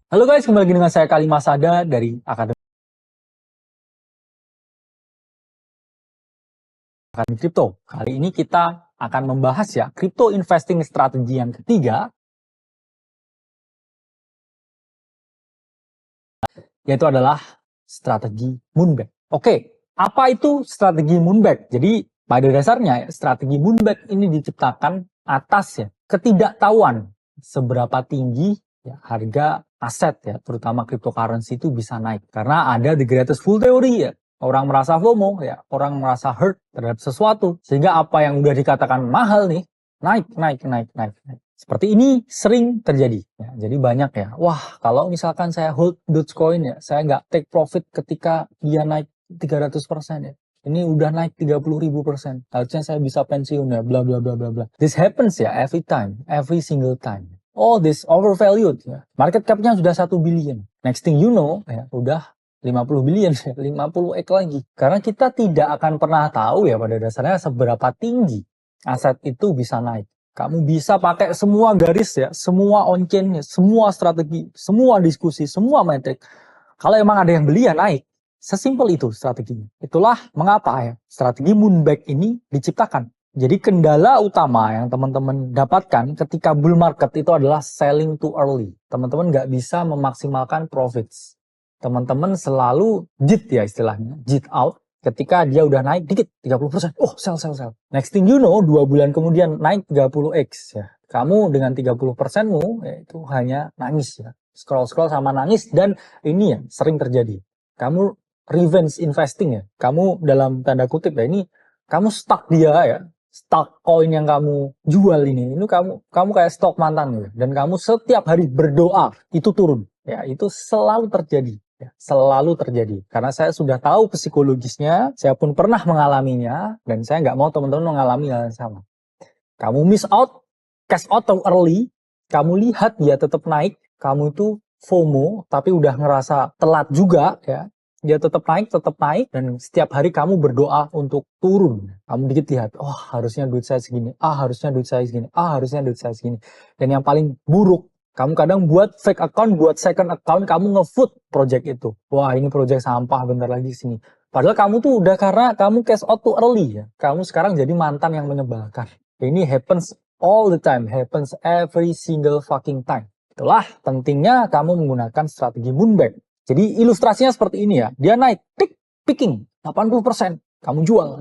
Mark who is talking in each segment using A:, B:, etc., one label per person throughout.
A: Halo guys, kembali lagi dengan saya Kali Masada dari Akademi Kripto. Kali ini kita akan membahas ya crypto investing strategi yang ketiga, yaitu adalah strategi Moonback. Oke, apa itu strategi Moonback? Jadi pada dasarnya strategi Moonback ini diciptakan atas ya ketidaktahuan seberapa tinggi ya, harga aset ya, terutama cryptocurrency itu bisa naik. Karena ada the greatest fool theory ya. Orang merasa FOMO ya, orang merasa hurt terhadap sesuatu. Sehingga apa yang udah dikatakan mahal nih, naik. Seperti ini sering terjadi. Ya, jadi banyak ya, wah kalau misalkan saya hold Dogecoin ya, saya nggak take profit ketika dia naik 300% ya. Ini udah naik 30.000%. Harusnya saya bisa pensiun ya, bla bla bla bla bla. This happens ya every time, every single time. Oh, this overvalued ya. Market cap-nya sudah 1 billion. Next thing you know, ya udah 50 billion, 50x lagi. Karena kita tidak akan pernah tahu ya pada dasarnya seberapa tinggi aset itu bisa naik. Kamu bisa pakai semua garis ya, semua on-chain, semua strategi, semua diskusi, semua metrik. Kalau emang ada yang beli ya naik. Sesimpel itu strateginya. Itulah mengapa ya strategi Moonback ini diciptakan. Jadi kendala utama yang teman-teman dapatkan ketika bull market itu adalah selling too early. Teman-teman nggak bisa memaksimalkan profits. Teman-teman selalu JIT ya istilahnya, JIT out. Ketika dia udah naik dikit 30%, oh sell. Next thing you know, 2 bulan kemudian naik 30x ya. Kamu dengan 30%-mu ya, itu hanya nangis ya. Scroll sama nangis, dan ini ya sering terjadi. Kamu revenge investing ya. Kamu dalam tanda kutip ya, ini kamu stuck dia ya. Stock coin yang kamu jual ini kamu kayak stok mantan gitu. Dan kamu setiap hari berdoa itu turun. Ya, itu selalu terjadi. Ya, selalu terjadi. Karena saya sudah tahu psikologisnya, saya pun pernah mengalaminya, dan saya nggak mau teman-teman mengalami hal yang sama. Kamu miss out, cash out too early, kamu lihat dia tetap naik, kamu itu FOMO, tapi udah ngerasa telat juga ya. Dia tetap naik, dan setiap hari kamu berdoa untuk turun. Kamu dikit lihat, oh harusnya duit saya segini, harusnya duit saya segini, harusnya duit saya segini. Dan yang paling buruk, kamu kadang buat fake account, buat second account, kamu nge-food project itu. Wah ini project sampah, bentar lagi sini. Padahal kamu tuh udah karena kamu cash out too early ya. Kamu sekarang jadi mantan yang menyebalkan. Ini happens all the time, happens every single fucking time. Itulah pentingnya kamu menggunakan strategi Moonback. Jadi ilustrasinya seperti ini ya. Dia naik, picking 80%. Kamu jual.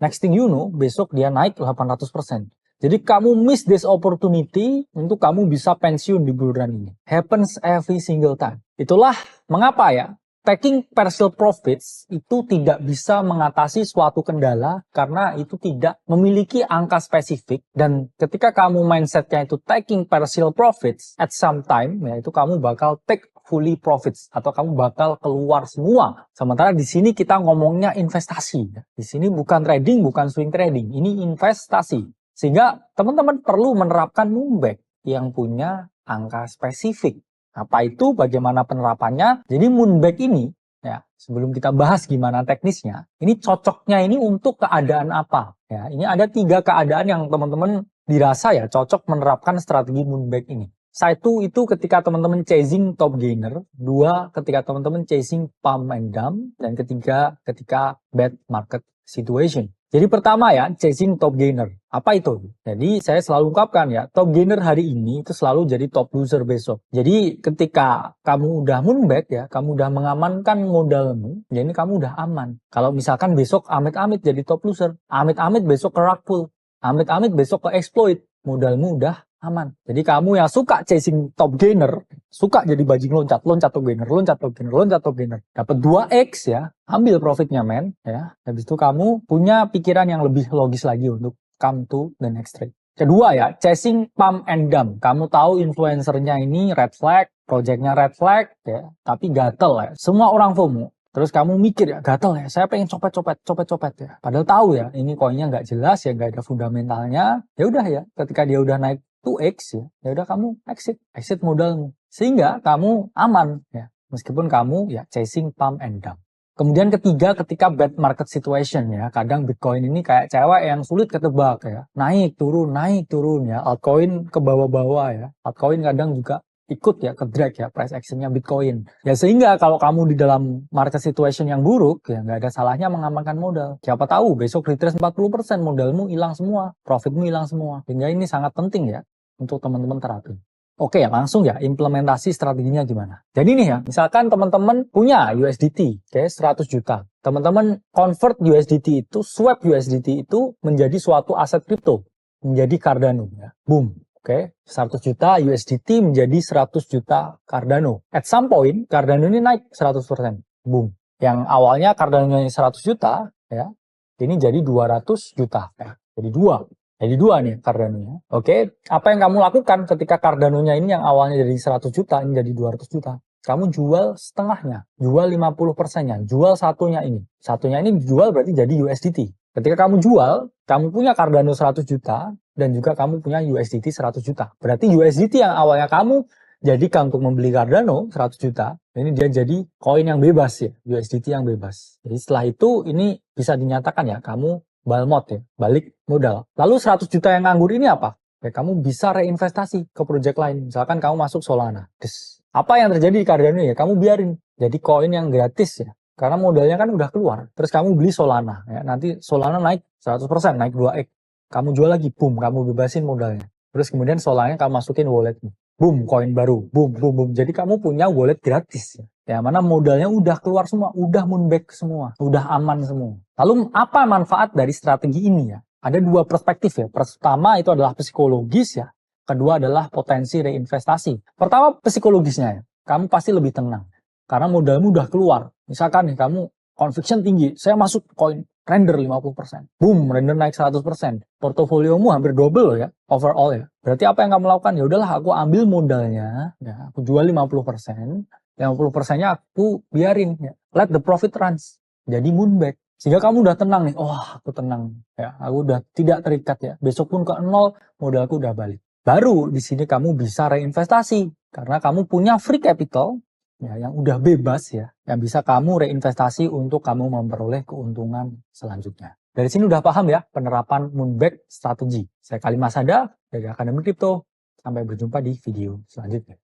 A: Next thing you know, besok dia naik 800%. Jadi kamu miss this opportunity untuk kamu bisa pensiun di bulan ini. Happens every single time. Itulah mengapa ya, taking partial profits itu tidak bisa mengatasi suatu kendala karena itu tidak memiliki angka spesifik, dan ketika kamu mindsetnya itu taking partial profits at some time ya, itu kamu bakal take fully profits atau kamu bakal keluar semua. Sementara di sini kita ngomongnya investasi. Di sini bukan trading, bukan swing trading, ini investasi. Sehingga teman-teman perlu menerapkan Moonback yang punya angka spesifik. Apa itu? Bagaimana penerapannya? Jadi Moonback ini, ya, sebelum kita bahas gimana teknisnya, ini cocoknya ini untuk keadaan apa? Ya, ini ada 3 keadaan yang teman-teman dirasa ya cocok menerapkan strategi Moonback ini. Satu itu ketika teman-teman chasing top gainer, 2 ketika teman-teman chasing pump and dump, dan ketiga ketika bad market situation. Jadi pertama ya, chasing top gainer. Apa itu? Jadi saya selalu ungkapkan ya, top gainer hari ini itu selalu jadi top loser besok. Jadi ketika kamu udah Moonback ya, kamu udah mengamankan modalmu, ya ini kamu udah aman. Kalau misalkan besok amit-amit jadi top loser, amit-amit besok ke rug pull, amit-amit besok ke exploit, modalmu udah aman. Jadi kamu yang suka chasing top gainer, suka jadi bajing loncat top gainer, dapat 2x ya, ambil profitnya men ya. Habis itu kamu punya pikiran yang lebih logis lagi untuk come to the next trade. Kedua ya, chasing pump and dump. Kamu tahu influencernya ini red flag, projectnya red flag ya, tapi gatel ya. Semua orang FOMO. Terus kamu mikir ya, gatel ya, saya pengen copet ya. Padahal tahu ya, ini koinnya nggak jelas ya, nggak ada fundamentalnya. Ya udah ya, ketika dia udah naik 2x ya udah kamu exit modalmu. Sehingga kamu aman ya, meskipun kamu ya chasing pump and dump. Kemudian ketiga, ketika bad market situation ya, kadang Bitcoin ini kayak cewek yang sulit ketebak ya. Naik turun ya, altcoin ke bawah-bawah ya. Altcoin kadang juga ikut ya ke drag ya price actionnya Bitcoin. Ya sehingga kalau kamu di dalam market situation yang buruk ya nggak ada salahnya mengamankan modal. Siapa tahu besok retrace 40% modalmu hilang semua, profitmu hilang semua. Sehingga ini sangat penting ya untuk teman-teman terapin. Oke ya langsung ya implementasi strateginya gimana. Jadi nih ya misalkan teman-teman punya USDT kayak 100 juta. Teman-teman convert USDT itu, swap USDT itu menjadi suatu aset kripto. Menjadi Cardano ya. Boom. Oke, 100 juta USDT menjadi 100 juta Cardano. At some point, Cardano ini naik 100%. Boom. Yang awalnya Cardano 100 juta, ya, ini jadi 200 juta. Ya. Jadi dua nih Cardano-nya. Oke, apa yang kamu lakukan ketika Cardano-nya ini yang awalnya jadi 100 juta, ini jadi 200 juta. Kamu jual setengahnya, jual 50%-nya, jual satunya ini. Satunya ini dijual berarti jadi USDT. Ketika kamu jual, kamu punya Cardano 100 juta, dan juga kamu punya USDT 100 juta. Berarti USDT yang awalnya kamu jadikan untuk membeli Cardano 100 juta, ini dia jadi koin yang bebas ya, USDT yang bebas. Jadi setelah itu ini bisa dinyatakan ya, kamu balmot ya, balik modal. Lalu 100 juta yang nganggur ini apa? Ya kamu bisa reinvestasi ke project lain. Misalkan kamu masuk Solana. Apa yang terjadi di Cardano ya? Kamu biarin jadi koin yang gratis ya. Karena modalnya kan udah keluar. Terus kamu beli Solana ya. Nanti Solana naik 100%, naik 2x. Kamu jual lagi, boom, kamu bebasin modalnya. Terus kemudian Solananya kamu masukin walletmu. Boom, koin baru, boom, boom, boom. Jadi kamu punya wallet gratis ya. Ya, mana modalnya udah keluar semua, udah moonback semua, udah aman semua. Lalu apa manfaat dari strategi ini ya? Ada dua perspektif ya. Pertama itu adalah psikologis ya. Kedua adalah potensi reinvestasi. Pertama psikologisnya ya. Kamu pasti lebih tenang. Karena modalmu udah keluar. Misalkan nih kamu conviction tinggi, saya masuk koin render 50%. Boom, render naik 100%. Portofoliomu hampir double ya, overall ya. Berarti apa yang kamu lakukan? Ya udahlah, aku ambil modalnya, ya, aku jual 50%, 50%-nya aku biarin ya. Let the profit runs. Jadi moonback. Sehingga kamu udah tenang nih, aku tenang ya, aku udah tidak terikat ya. Besok pun ke nol, modalku udah balik. Baru di sini kamu bisa reinvestasi karena kamu punya free capital ya, yang udah bebas ya, yang bisa kamu reinvestasi untuk kamu memperoleh keuntungan selanjutnya. Dari sini udah paham ya penerapan moonback strategi. Saya Kali Masada dari Akademi Kripto. Sampai berjumpa di video selanjutnya.